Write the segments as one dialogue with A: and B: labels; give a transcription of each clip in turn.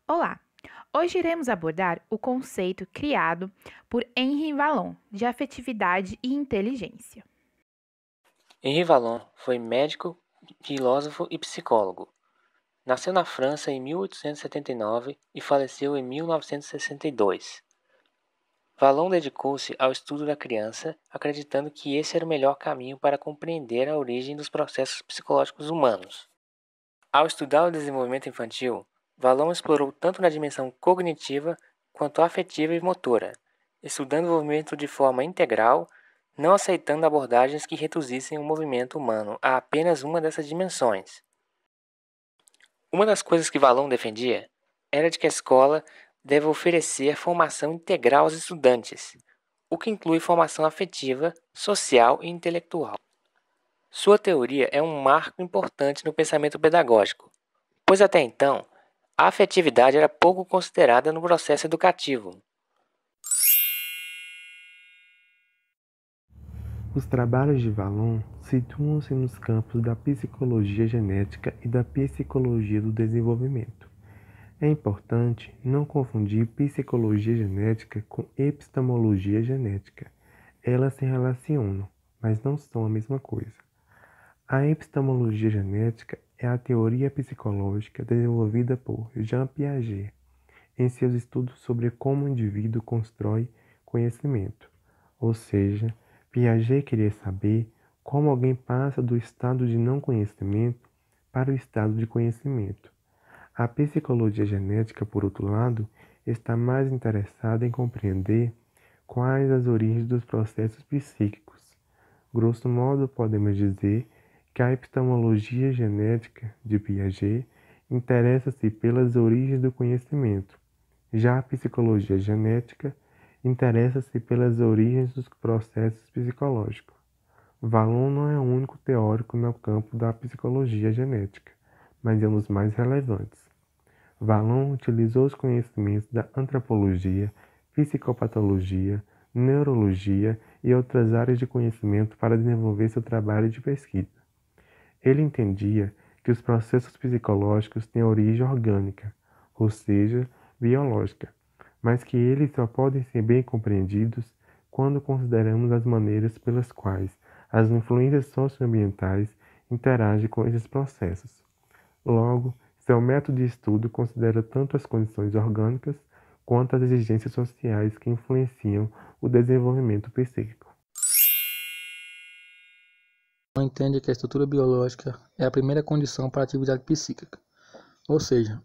A: Olá! Hoje iremos abordar o conceito criado por Henri Vallon de afetividade e inteligência.
B: Henri Vallon foi médico, filósofo e psicólogo. Nasceu na França em 1879 e faleceu em 1962. Vallon dedicou-se ao estudo da criança, acreditando que esse era o melhor caminho para compreender a origem dos processos psicológicos humanos. Ao estudar o desenvolvimento infantil, Vallon explorou tanto na dimensão cognitiva quanto afetiva e motora, estudando o desenvolvimento de forma integral, não aceitando abordagens que reduzissem o movimento humano a apenas uma dessas dimensões. Uma das coisas que Vallon defendia era de que a escola deve oferecer formação integral aos estudantes, o que inclui formação afetiva, social e intelectual. Sua teoria é um marco importante no pensamento pedagógico, pois até então, a afetividade era pouco considerada no processo educativo.
C: Os trabalhos de Vallon situam-se nos campos da psicologia genética e da psicologia do desenvolvimento. É importante não confundir psicologia genética com epistemologia genética. Elas se relacionam, mas não são a mesma coisa. A epistemologia genética é a teoria psicológica desenvolvida por Jean Piaget em seus estudos sobre como o indivíduo constrói conhecimento, ou seja, Piaget queria saber como alguém passa do estado de não conhecimento para o estado de conhecimento. A psicologia genética, por outro lado, está mais interessada em compreender quais as origens dos processos psíquicos. Grosso modo, podemos dizer que a epistemologia genética de Piaget interessa-se pelas origens do conhecimento. Já a psicologia genética interessa-se pelas origens dos processos psicológicos. Vallon não é o único teórico no campo da psicologia genética, mas é um dos mais relevantes. Vallon utilizou os conhecimentos da antropologia, psicopatologia, neurologia e outras áreas de conhecimento para desenvolver seu trabalho de pesquisa. Ele entendia que os processos psicológicos têm origem orgânica, ou seja, biológica, mas que eles só podem ser bem compreendidos quando consideramos as maneiras pelas quais as influências socioambientais interagem com esses processos. Logo, seu método de estudo considera tanto as condições orgânicas quanto as exigências sociais que influenciam o desenvolvimento psíquico.
D: Entende que a estrutura biológica é a primeira condição para a atividade psíquica, ou seja,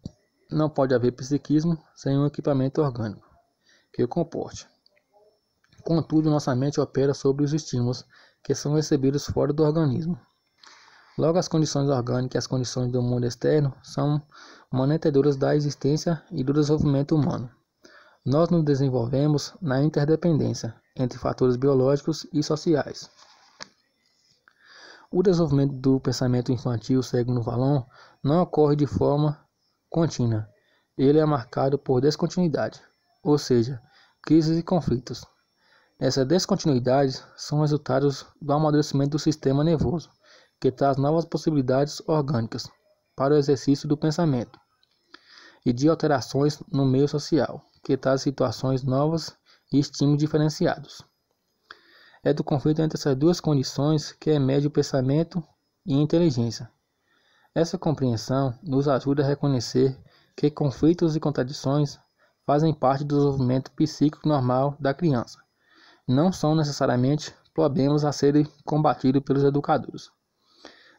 D: não pode haver psiquismo sem um equipamento orgânico que o comporte. Contudo, nossa mente opera sobre os estímulos que são recebidos fora do organismo. Logo, as condições orgânicas e as condições do mundo externo são manetedoras da existência e do desenvolvimento humano. Nós nos desenvolvemos na interdependência entre fatores biológicos e sociais. O desenvolvimento do pensamento infantil, segundo Vallon, não ocorre de forma contínua. Ele é marcado por descontinuidade, ou seja, crises e conflitos. Essas descontinuidades são resultados do amadurecimento do sistema nervoso, que traz novas possibilidades orgânicas para o exercício do pensamento, e de alterações no meio social, que traz situações novas e estímulos diferenciados. É do conflito entre essas duas condições que emerge o pensamento e a inteligência. Essa compreensão nos ajuda a reconhecer que conflitos e contradições fazem parte do desenvolvimento psíquico normal da criança. Não são necessariamente problemas a serem combatidos pelos educadores.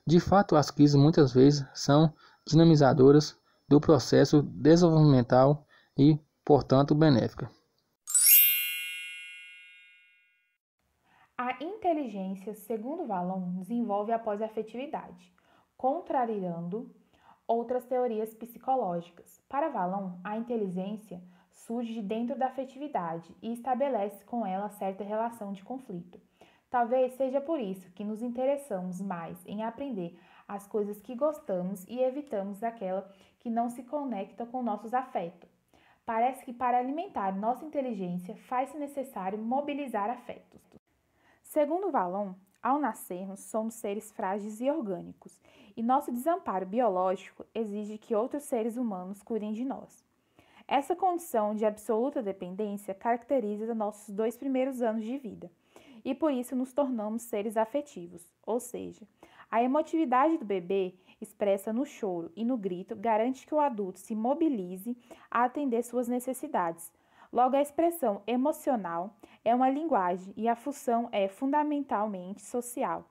D: De fato, as crises muitas vezes são dinamizadoras do processo desenvolvimental e, portanto, benéficas.
A: A inteligência, segundo Vallon, desenvolve após a afetividade, contrariando outras teorias psicológicas. Para Vallon, a inteligência surge de dentro da afetividade e estabelece com ela certa relação de conflito. Talvez seja por isso que nos interessamos mais em aprender as coisas que gostamos e evitamos aquela que não se conecta com nossos afetos. Parece que para alimentar nossa inteligência faz-se necessário mobilizar afetos. Segundo Vallon, ao nascermos, somos seres frágeis e orgânicos, e nosso desamparo biológico exige que outros seres humanos cuidem de nós. Essa condição de absoluta dependência caracteriza nossos 2 primeiros anos de vida e por isso nos tornamos seres afetivos, ou seja, a emotividade do bebê expressa no choro e no grito garante que o adulto se mobilize a atender suas necessidades. Logo, a expressão emocional é uma linguagem e a função é fundamentalmente social.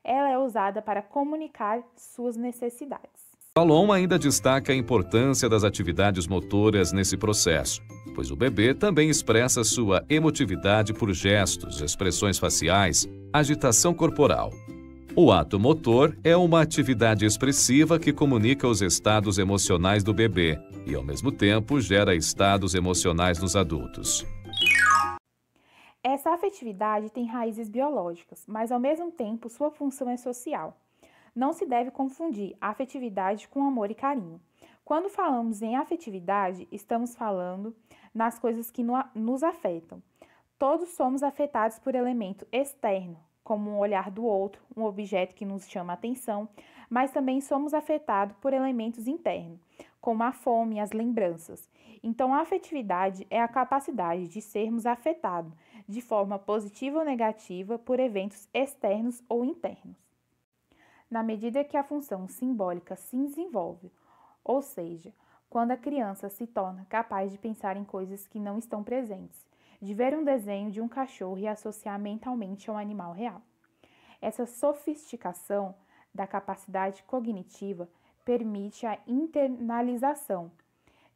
A: Ela é usada para comunicar suas necessidades.
E: Valon ainda destaca a importância das atividades motoras nesse processo, pois o bebê também expressa sua emotividade por gestos, expressões faciais, agitação corporal. O ato motor é uma atividade expressiva que comunica os estados emocionais do bebê e, ao mesmo tempo, gera estados emocionais nos adultos.
A: Essa afetividade tem raízes biológicas, mas ao mesmo tempo sua função é social. Não se deve confundir afetividade com amor e carinho. Quando falamos em afetividade, estamos falando nas coisas que nos afetam. Todos somos afetados por elemento externo, como um olhar do outro, um objeto que nos chama a atenção, mas também somos afetados por elementos internos, como a fome e as lembranças. Então, a afetividade é a capacidade de sermos afetados de forma positiva ou negativa por eventos externos ou internos. Na medida que a função simbólica se desenvolve, ou seja, quando a criança se torna capaz de pensar em coisas que não estão presentes, de ver um desenho de um cachorro e associar mentalmente a um animal real. Essa sofisticação da capacidade cognitiva permite a internalização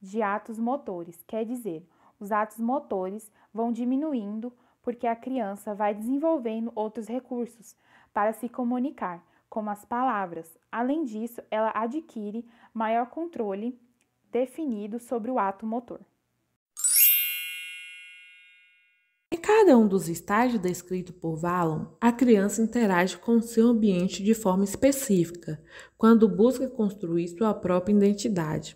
A: de atos motores, quer dizer, os atos motores vão diminuindo porque a criança vai desenvolvendo outros recursos para se comunicar, como as palavras. Além disso, ela adquire maior controle definido sobre o ato motor.
F: Em cada um dos estágios descritos por Valon, a criança interage com seu ambiente de forma específica, quando busca construir sua própria identidade.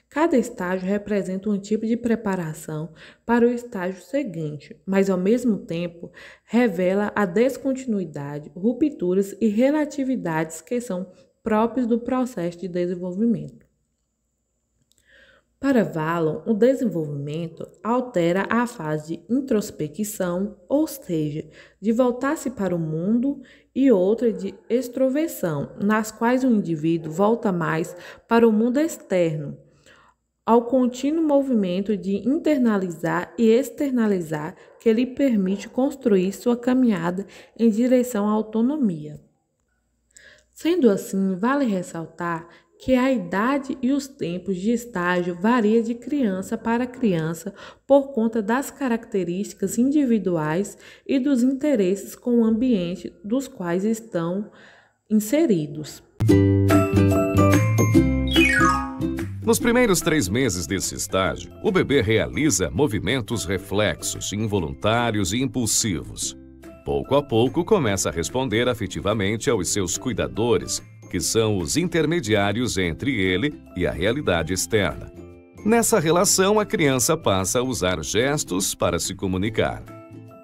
F: Cada estágio representa um tipo de preparação para o estágio seguinte, mas ao mesmo tempo revela a descontinuidade, rupturas e relatividades que são próprios do processo de desenvolvimento. Para Valon, o desenvolvimento altera a fase de introspecção, ou seja, de voltar-se para o mundo, e outra de extroversão, nas quais o indivíduo volta mais para o mundo externo, ao contínuo movimento de internalizar e externalizar que lhe permite construir sua caminhada em direção à autonomia. Sendo assim, vale ressaltar que a idade e os tempos de estágio variam de criança para criança por conta das características individuais e dos interesses com o ambiente dos quais estão inseridos.
E: Nos primeiros 3 meses desse estágio, o bebê realiza movimentos reflexos, involuntários e impulsivos. Pouco a pouco, começa a responder afetivamente aos seus cuidadores, que são os intermediários entre ele e a realidade externa. Nessa relação, a criança passa a usar gestos para se comunicar.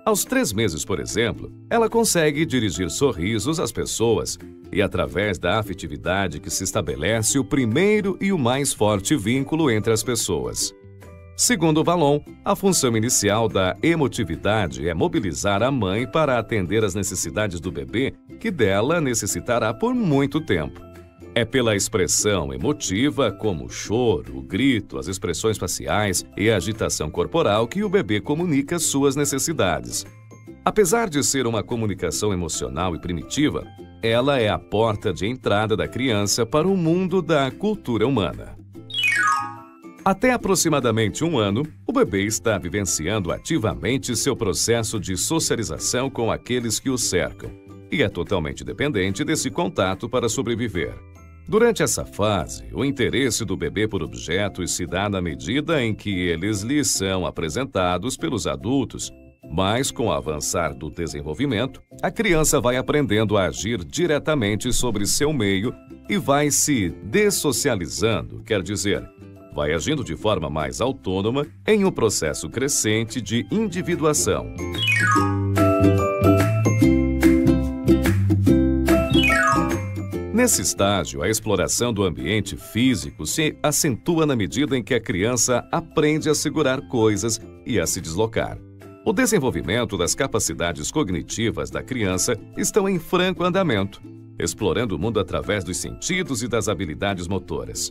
E: Aos 3 meses, por exemplo, ela consegue dirigir sorrisos às pessoas e, através da afetividade que se estabelece, o primeiro e o mais forte vínculo entre as pessoas. Segundo Valon, a função inicial da emotividade é mobilizar a mãe para atender às necessidades do bebê, que dela necessitará por muito tempo. É pela expressão emotiva, como o choro, o grito, as expressões faciais e a agitação corporal, que o bebê comunica suas necessidades. Apesar de ser uma comunicação emocional e primitiva, ela é a porta de entrada da criança para o mundo da cultura humana. Até aproximadamente 1 ano, o bebê está vivenciando ativamente seu processo de socialização com aqueles que o cercam e é totalmente dependente desse contato para sobreviver. Durante essa fase, o interesse do bebê por objetos se dá na medida em que eles lhe são apresentados pelos adultos, mas com o avançar do desenvolvimento, a criança vai aprendendo a agir diretamente sobre seu meio e vai se dessocializando, quer dizer, vai agindo de forma mais autônoma em um processo crescente de individuação. Nesse estágio, a exploração do ambiente físico se acentua na medida em que a criança aprende a segurar coisas e a se deslocar. O desenvolvimento das capacidades cognitivas da criança estão em franco andamento, explorando o mundo através dos sentidos e das habilidades motoras.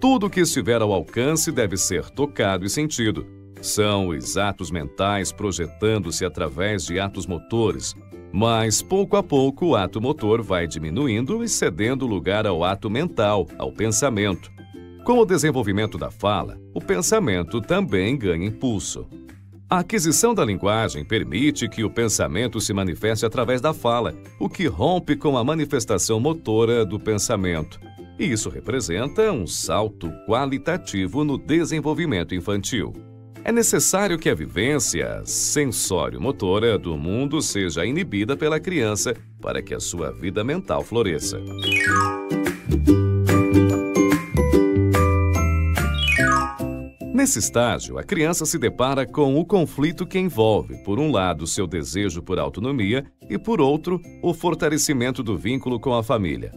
E: Tudo que estiver ao alcance deve ser tocado e sentido. São os atos mentais projetando-se através de atos motores, mas pouco a pouco o ato motor vai diminuindo e cedendo lugar ao ato mental, ao pensamento. Com o desenvolvimento da fala, o pensamento também ganha impulso. A aquisição da linguagem permite que o pensamento se manifeste através da fala, o que rompe com a manifestação motora do pensamento. E isso representa um salto qualitativo no desenvolvimento infantil. É necessário que a vivência sensório-motora do mundo seja inibida pela criança para que a sua vida mental floresça. Nesse estágio, a criança se depara com o conflito que envolve, por um lado, seu desejo por autonomia e, por outro, o fortalecimento do vínculo com a família.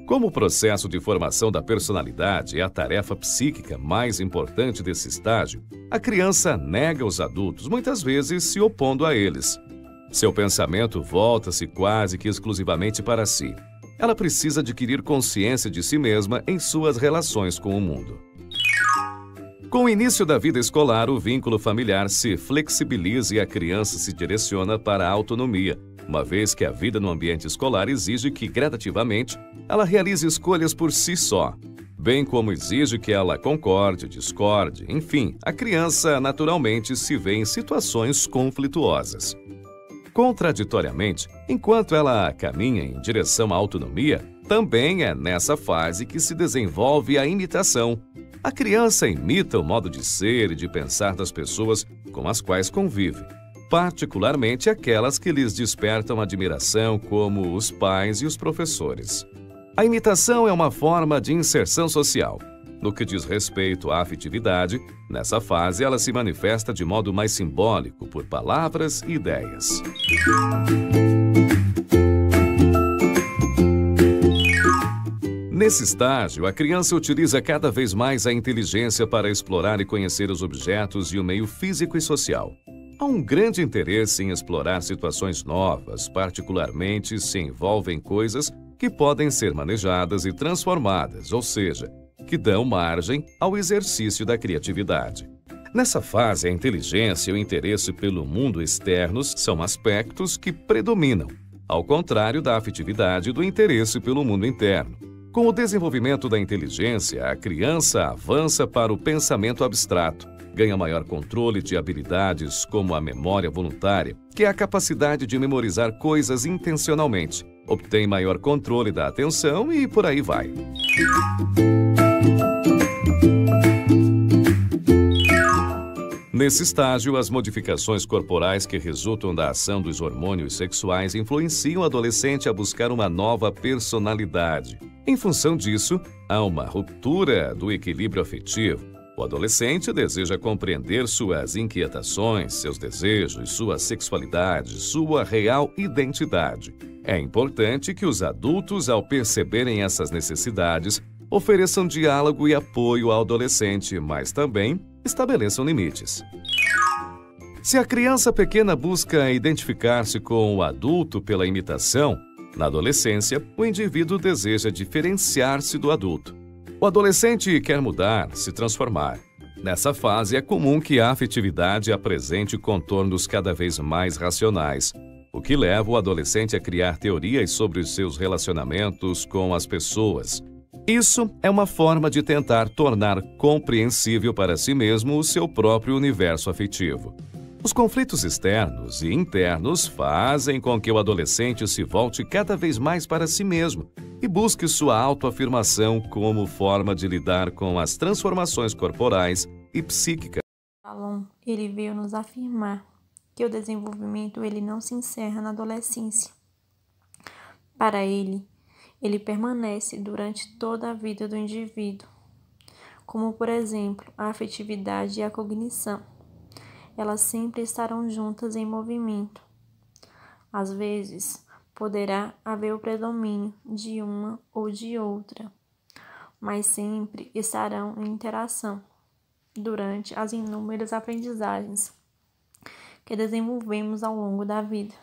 E: Como o processo de formação da personalidade é a tarefa psíquica mais importante desse estágio, a criança nega os adultos, muitas vezes se opondo a eles. Seu pensamento volta-se quase que exclusivamente para si. Ela precisa adquirir consciência de si mesma em suas relações com o mundo. Com o início da vida escolar, o vínculo familiar se flexibiliza e a criança se direciona para a autonomia, uma vez que a vida no ambiente escolar exige que, gradativamente, ela realize escolhas por si só, bem como exige que ela concorde, discorde, enfim, a criança naturalmente se vê em situações conflituosas. Contraditoriamente, enquanto ela caminha em direção à autonomia, também é nessa fase que se desenvolve a imitação. A criança imita o modo de ser e de pensar das pessoas com as quais convive, particularmente aquelas que lhes despertam admiração, como os pais e os professores. A imitação é uma forma de inserção social. No que diz respeito à afetividade, nessa fase ela se manifesta de modo mais simbólico, por palavras e ideias. Nesse estágio, a criança utiliza cada vez mais a inteligência para explorar e conhecer os objetos e o meio físico e social. Há um grande interesse em explorar situações novas, particularmente se envolvem coisas que podem ser manejadas e transformadas, ou seja, que dão margem ao exercício da criatividade. Nessa fase, a inteligência e o interesse pelo mundo externos são aspectos que predominam, ao contrário da afetividade e do interesse pelo mundo interno. Com o desenvolvimento da inteligência, a criança avança para o pensamento abstrato, ganha maior controle de habilidades como a memória voluntária, que é a capacidade de memorizar coisas intencionalmente, obtém maior controle da atenção e por aí vai. Nesse estágio, as modificações corporais que resultam da ação dos hormônios sexuais influenciam o adolescente a buscar uma nova personalidade. Em função disso, há uma ruptura do equilíbrio afetivo. O adolescente deseja compreender suas inquietações, seus desejos, sua sexualidade, sua real identidade. É importante que os adultos, ao perceberem essas necessidades, ofereçam diálogo e apoio ao adolescente, mas também estabeleçam limites. Se a criança pequena busca identificar-se com o adulto pela imitação, na adolescência, o indivíduo deseja diferenciar-se do adulto. O adolescente quer mudar, se transformar. Nessa fase, é comum que a afetividade apresente contornos cada vez mais racionais, o que leva o adolescente a criar teorias sobre os seus relacionamentos com as pessoas. Isso é uma forma de tentar tornar compreensível para si mesmo o seu próprio universo afetivo. Os conflitos externos e internos fazem com que o adolescente se volte cada vez mais para si mesmo e busque sua autoafirmação como forma de lidar com as transformações corporais e psíquicas.
G: Valon, ele veio nos afirmar que o desenvolvimento ele não se encerra na adolescência. Para ele permanece durante toda a vida do indivíduo, como, por exemplo, a afetividade e a cognição. Elas sempre estarão juntas em movimento. Às vezes, poderá haver o predomínio de uma ou de outra, mas sempre estarão em interação durante as inúmeras aprendizagens que desenvolvemos ao longo da vida.